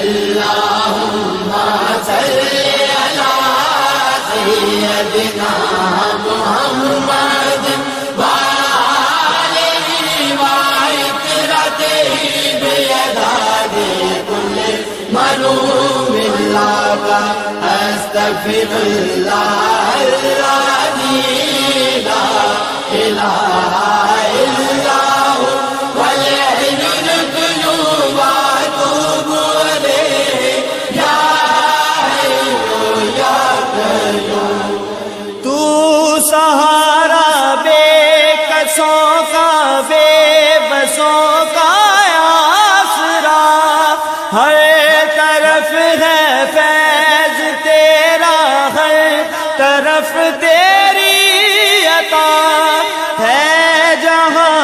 اللهم صل على سيدنا محمد وآله وعترته بيداد كل ملوم لك أستغفر الله الذي لا إله إلا هو والحي القيوم وأتوب إليه يا حي يا قيوم. تو سہارا بے کسوں کا بے بسوں کا آسرا، ہر طرف ہے فیض تیرا، ہر طرف تیری عطا ہے، جہاں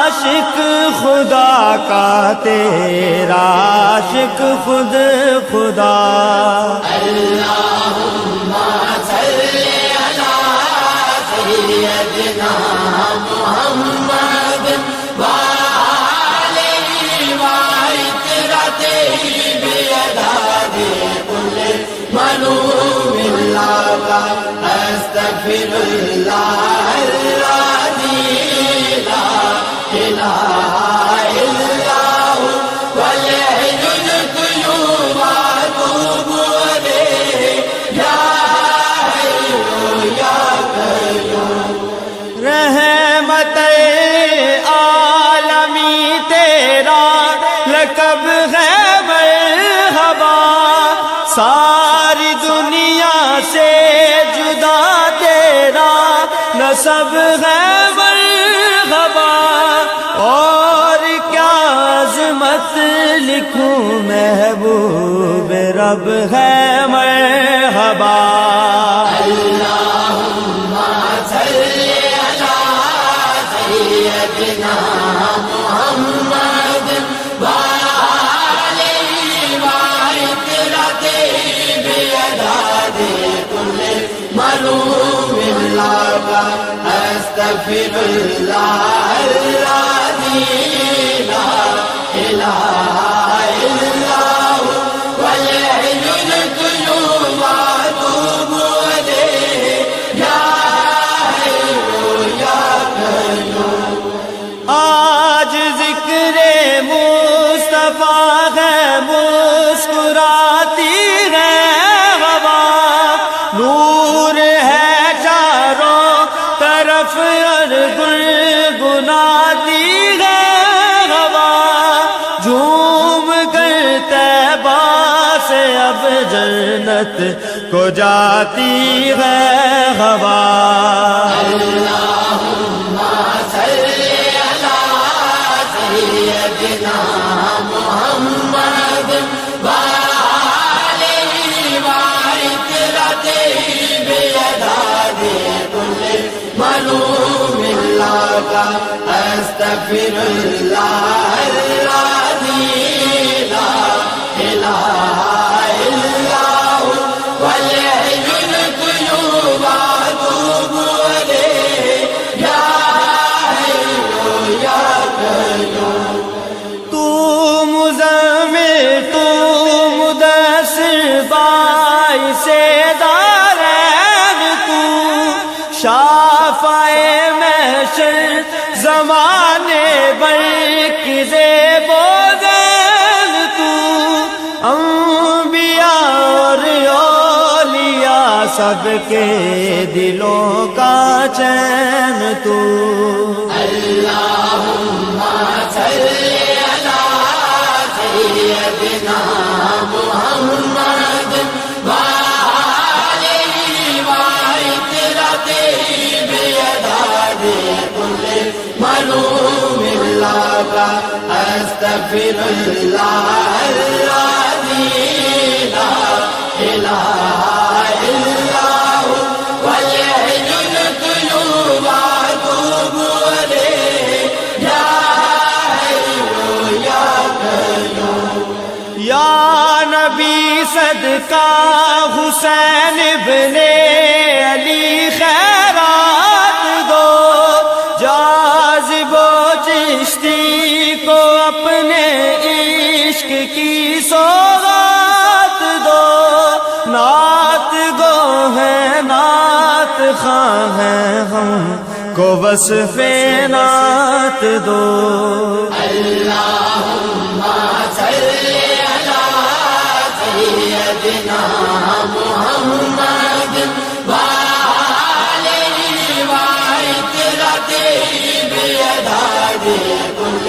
عاشق خدا کا تیرا عاشق خود خدا. اللهم صل على سيدنا محمد وآله وعترته بيداد كل ملوم لك أستغفر الله الذي لا إله إلا هو والحي القيوم وأتوب إليه يا حي يا قيوم. رحمت عالمی تیرا لقب ہے مرحبا، ساری دنیا سے جدا تیرا نسب ہے مرحبا. اور کیا عظمت لکھوں محبوب رب ہے مرحبا. اللهم صل على سيدنا محمد وآله وعترته بيداد كل ملوم لك أستغفر الله الذي لا إله إلا هو والحي القيوم وأتوب إليه يا حي يا قيوم. آج ذکر مصطفیٰ ہے، مسکراتی ہے ہوا، نور ہے چاروں طرف اور گنگناتی ہے ہوا، جھوم کر طیبہ سے اب جنت کو جاتی ہے ہوا. اللهم صل على سيدنا محمد وآله وعترته بيداد كل ملوم لك أستغفر الله الذي لا إله إلا هو والحي القيوم وأتوب إليه يا حي يا قيوم. تو مزمل تو مدثر باعث دارین، تو شافع محشر زمانے برق زیب و زین، تو انبیاء اور اولیاء سب کے دلوں کا چین تو. اللهم صل على سيدنا محمد وآله وعترته بيداد كل ملوم لك أستغفر الله الذي لا إله إلا هو والحي القيوم وأتوب إليه يا حي يا قيوم. یا نبی صدقہ حسین ابن علی خیرات دو، جاذب و چشتی کو اپنے عشق کی سوغات خواں ہیں ہم کو وصف نعت دو اللہم صلی علی سیدنا محمد وآلہ وعطرتہ بیداد کل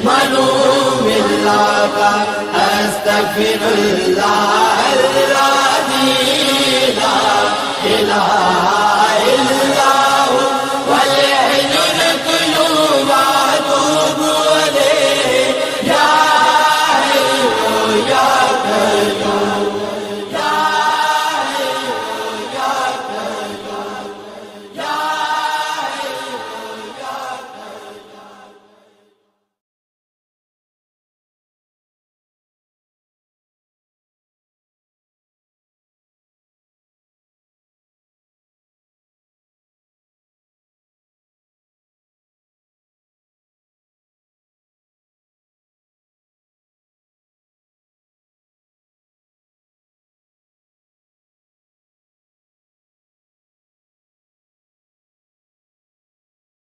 ملوم اللہ استغفر اللہ الذی لا الہ